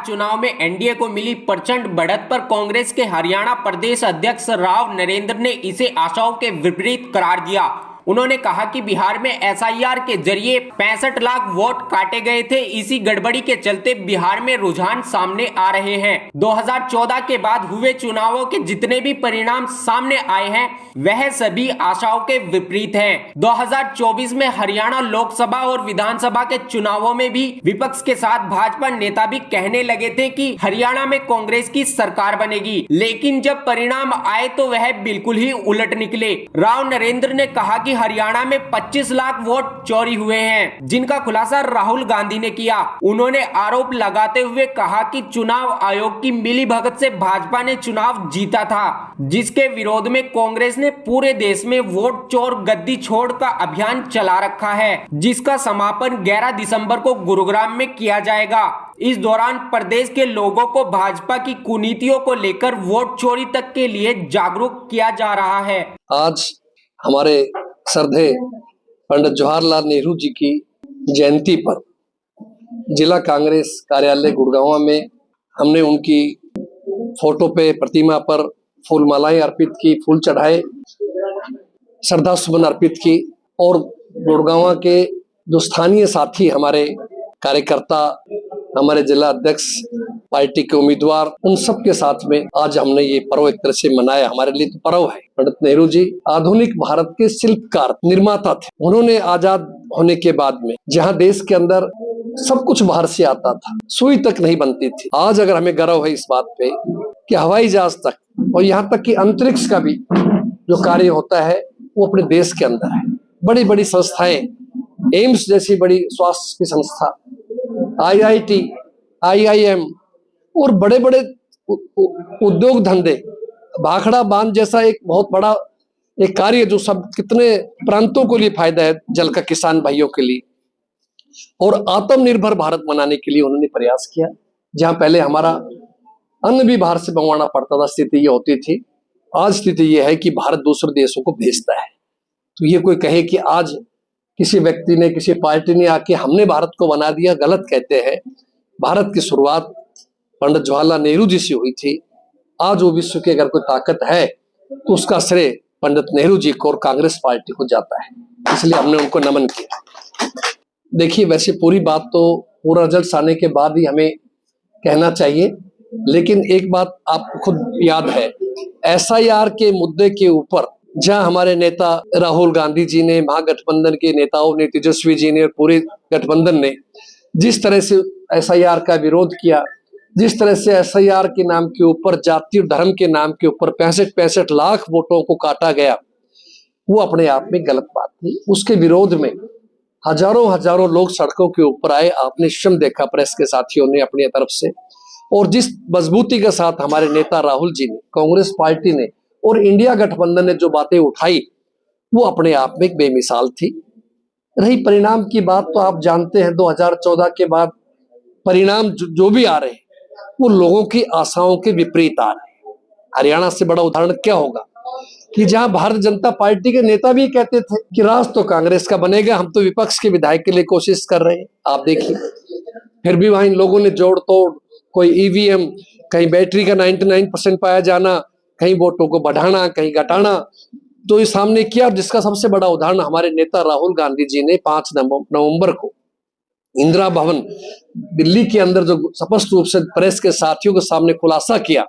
चुनाव में एनडीए को मिली प्रचंड बढ़त पर कांग्रेस के हरियाणा प्रदेश अध्यक्ष राव नरेंद्र ने इसे आशाओं के विपरीत करार दिया। उन्होंने कहा कि बिहार में एसआईआर के जरिए 65 लाख वोट काटे गए थे। इसी गड़बड़ी के चलते बिहार में रुझान सामने आ रहे हैं। 2014 के बाद हुए चुनावों के जितने भी परिणाम सामने आए हैं वह सभी आशाओं के विपरीत हैं। 2024 में हरियाणा लोकसभा और विधानसभा के चुनावों में भी विपक्ष के साथ भाजपा नेता भी कहने लगे थे कि हरियाणा में कांग्रेस की सरकार बनेगी, लेकिन जब परिणाम आए तो वह बिल्कुल ही उलट निकले। राव नरेंद्र ने कहा कि हरियाणा में 25 लाख वोट चोरी हुए हैं, जिनका खुलासा राहुल गांधी ने किया। उन्होंने आरोप लगाते हुए कहा कि चुनाव आयोग की मिलीभगत से भाजपा ने चुनाव जीता था, जिसके विरोध में कांग्रेस ने पूरे देश में वोट चोर गद्दी छोड़ का अभियान चला रखा है, जिसका समापन 11 दिसंबर को गुरुग्राम में किया जाएगा। इस दौरान प्रदेश के लोगों को भाजपा की कुनीतियों को लेकर वोट चोरी तक के लिए जागरूक किया जा रहा है। आज हमारे श्रद्धेय पंडित जवाहरलाल नेहरू जी की जयंती पर जिला कांग्रेस कार्यालय गुड़गांव में हमने उनकी फोटो पे, प्रतिमा पर फूल मालाएं अर्पित की, फूल चढ़ाए, श्रद्धा सुमन अर्पित की और गुड़गांव के जो स्थानीय साथी, हमारे कार्यकर्ता, हमारे जिला अध्यक्ष, पार्टी के उम्मीदवार, उन सब के साथ में आज हमने ये पर्व एक तरह से मनाया। हमारे लिए तो पर्व है। पंडित नेहरू जी आधुनिक भारत के शिल्पकार, निर्माता थे। उन्होंने आजाद होने के बाद में जहां देश के अंदर सब कुछ बाहर से आता था, सुई तक नहीं बनती थी, आज अगर हमें गर्व है इस बात पे कि हवाई जहाज तक और यहाँ तक कि अंतरिक्ष का भी जो कार्य होता है वो अपने देश के अंदर है। बड़ी बड़ी संस्थाएं, एम्स जैसी बड़ी स्वास्थ्य की संस्था, आईआईटी, आईआईएम और बड़े बड़े उद्योग धंधे, भाखड़ा बांध जैसा एक बहुत बड़ा एक कार्य जो सब कितने प्रांतों के लिए फायदा है, जल का किसान भाइयों के लिए, और आत्मनिर्भर भारत बनाने के लिए उन्होंने प्रयास किया। जहां पहले हमारा अन्न भी बाहर से मंगवाना पड़ता था, स्थिति ये होती थी, आज स्थिति ये है कि भारत दूसरे देशों को भेजता है। तो ये कोई कहे कि आज किसी व्यक्ति ने, किसी पार्टी ने आके हमने भारत को बना दिया, गलत कहते हैं। भारत की शुरुआत पंडित जवाहरलाल नेहरू जी से हुई थी। आज वो विश्व की अगर कोई ताकत है तो उसका श्रेय पंडित नेहरू जी को और कांग्रेस पार्टी को जाता है, इसलिए हमने उनको नमन किया। देखिए, वैसे पूरी बात तो पूरा रिजल्ट आने के बाद ही हमें कहना चाहिए, लेकिन एक बात आपको खुद याद है, एसआईआर के मुद्दे के ऊपर जहां हमारे नेता राहुल गांधी जी ने, महागठबंधन के नेताओं ने, तेजस्वी जी ने, पूरे गठबंधन ने जिस तरह से एसआईआर का विरोध किया, जिस तरह से एसआईआर के नाम के ऊपर, जाति और धर्म के नाम के ऊपर 65 लाख वोटों को काटा गया, वो अपने आप में गलत बात थी। उसके विरोध में हजारों लोग सड़कों के ऊपर आए। आपने स्वयं देखा, प्रेस के साथियों ने अपनी तरफ से, और जिस मजबूती के साथ हमारे नेता राहुल जी ने, कांग्रेस पार्टी ने और इंडिया गठबंधन ने जो बातें उठाई, वो अपने आप में एक बेमिसाल थी। रही परिणाम की बात, तो आप जानते हैं 2014 के बाद परिणाम जो भी आ रहे हैं वो लोगों की आशाओं के विपरीत आ रहे हैं। हरियाणा से बड़ा उदाहरण क्या होगा कि जहां भारतीय जनता पार्टी के नेता भी कहते थे कि राज तो कांग्रेस का बनेगा, हम तो विपक्ष के विधायक के लिए कोशिश कर रहे हैं। आप देखिए, फिर भी वहां इन लोगों ने जोड़ तोड़, कोई ईवीएम, कहीं बैटरी का 99% पाया जाना, कहीं वोटों को बढ़ाना, कहीं घटाना, तो ये सामने किया। जिसका सबसे बड़ा उदाहरण हमारे नेता राहुल गांधी जी ने 5 नवंबर को इंदिरा भवन दिल्ली के अंदर जो स्पष्ट रूप से प्रेस के साथियों के सामने खुलासा किया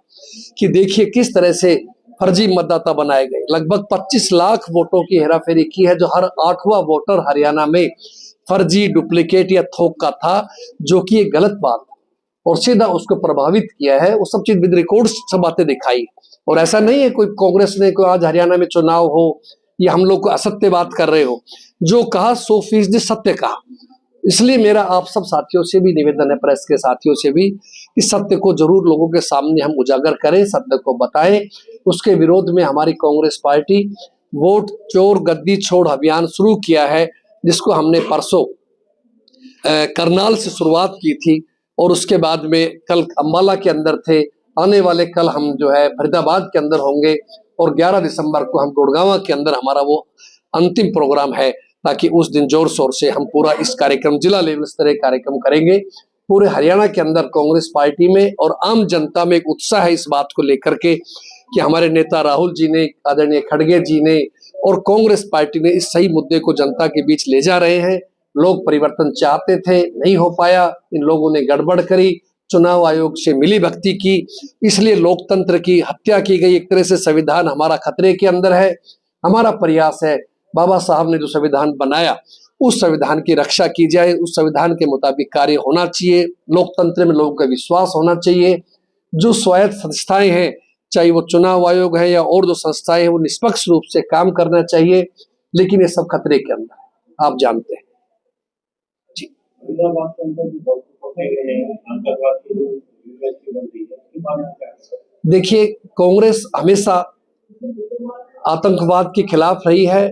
कि देखिए किस तरह से फर्जी मतदाता बनाए गए। लगभग 25 लाख वोटों की हेराफेरी की है, जो हर 8वां वोटर हरियाणा में फर्जी, डुप्लीकेट या थोक का था, जो कि एक गलत बात और सीधा उसको प्रभावित किया है। वो सब चीज विद रिकॉर्ड्स सब बातें दिखाई। और ऐसा नहीं है कोई कांग्रेस ने कोई आज हरियाणा में चुनाव हो या हम लोग को असत्य बात कर रहे हो, जो कहा 100% सत्य कहा। इसलिए मेरा आप सब साथियों से भी निवेदन है, प्रेस के साथियों से भी, कि सत्य को जरूर लोगों के सामने हम उजागर करें, सत्य को बताएं। उसके विरोध में हमारी कांग्रेस पार्टी वोट चोर गद्दी छोड़ अभियान शुरू किया है, जिसको हमने परसों करनाल से शुरुआत की थी और उसके बाद में कल अम्बाला के अंदर थे। आने वाले कल हम जो है फरीदाबाद के अंदर होंगे और 11 दिसंबर को हम गुड़गांव के अंदर हमारा वो अंतिम प्रोग्राम है, ताकि उस दिन जोर शोर से हम पूरा इस कार्यक्रम, जिला लेवल स्तरीय कार्यक्रम करेंगे। पूरे हरियाणा के अंदर कांग्रेस पार्टी में और आम जनता में एक उत्साह है इस बात को लेकर के कि हमारे नेता राहुल जी ने, आदरणीय खड़गे जी ने और कांग्रेस पार्टी ने इस सही मुद्दे को जनता के बीच ले जा रहे हैं। लोग परिवर्तन चाहते थे, नहीं हो पाया, इन लोगों ने गड़बड़ करी, चुनाव आयोग से मिली भगती की, इसलिए लोकतंत्र की हत्या की गई। एक तरह से संविधान हमारा खतरे के अंदर है। हमारा प्रयास है बाबा साहब ने जो संविधान बनाया उस संविधान की रक्षा की जाए, उस संविधान के मुताबिक कार्य होना चाहिए। लोकतंत्र में लोगों का विश्वास होना चाहिए। जो स्वायत्त संस्थाएं हैं, चाहे वो चुनाव आयोग है या और जो संस्थाएं हैं, वो निष्पक्ष रूप से काम करना चाहिए। लेकिन ये सब खतरे के अंदर है, आप जानते हैं जी। देखिए, कांग्रेस हमेशा आतंकवाद के खिलाफ रही है।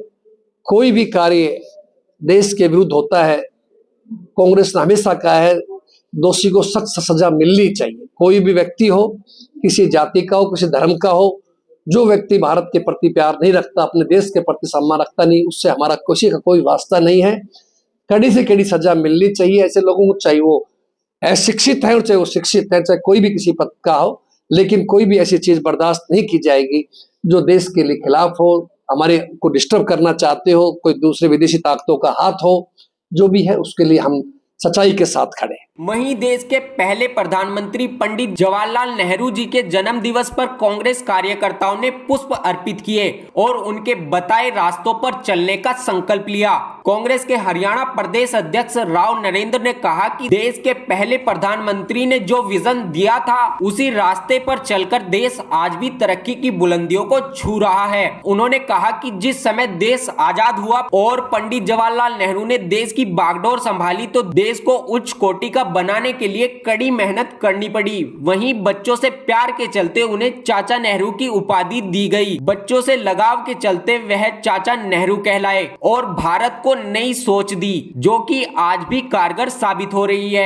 कोई भी कार्य देश के विरुद्ध होता है, कांग्रेस ने हमेशा कहा है दोषी को सख्त सजा मिलनी चाहिए। कोई भी व्यक्ति हो, किसी जाति का हो, किसी धर्म का हो, जो व्यक्ति भारत के प्रति प्यार नहीं रखता, अपने देश के प्रति सम्मान रखता नहीं, उससे हमारा किसी का कोई वास्ता नहीं है। कड़ी से कड़ी सजा मिलनी चाहिए ऐसे लोगों को, चाहे वो अशिक्षित है और चाहे वो शिक्षित है, चाहे कोई भी किसी पद का हो। लेकिन कोई भी ऐसी चीज बर्दाश्त नहीं की जाएगी जो देश के लिए खिलाफ हो, हमारे को डिस्टर्ब करना चाहते हो, कोई दूसरे विदेशी ताकतों का हाथ हो, जो भी है उसके लिए हम सच्चाई के साथ खड़े हैं। वहीं देश के पहले प्रधानमंत्री पंडित जवाहरलाल नेहरू जी के जन्म दिवस पर कांग्रेस कार्यकर्ताओं ने पुष्प अर्पित किए और उनके बताए रास्तों पर चलने का संकल्प लिया। कांग्रेस के हरियाणा प्रदेश अध्यक्ष राव नरेंद्र ने कहा कि देश के पहले प्रधानमंत्री ने जो विजन दिया था उसी रास्ते पर चलकर देश आज भी तरक्की की बुलंदियों को छू रहा है। उन्होंने कहा कि जिस समय देश आजाद हुआ और पंडित जवाहरलाल नेहरू ने देश की बागडोर संभाली तो देश को उच्च कोटि का बनाने के लिए कड़ी मेहनत करनी पड़ी। वहीं बच्चों से प्यार के चलते उन्हें चाचा नेहरू की उपाधि दी गई। बच्चों से लगाव के चलते वह चाचा नेहरू कहलाए और भारत को नई सोच दी, जो कि आज भी कारगर साबित हो रही है।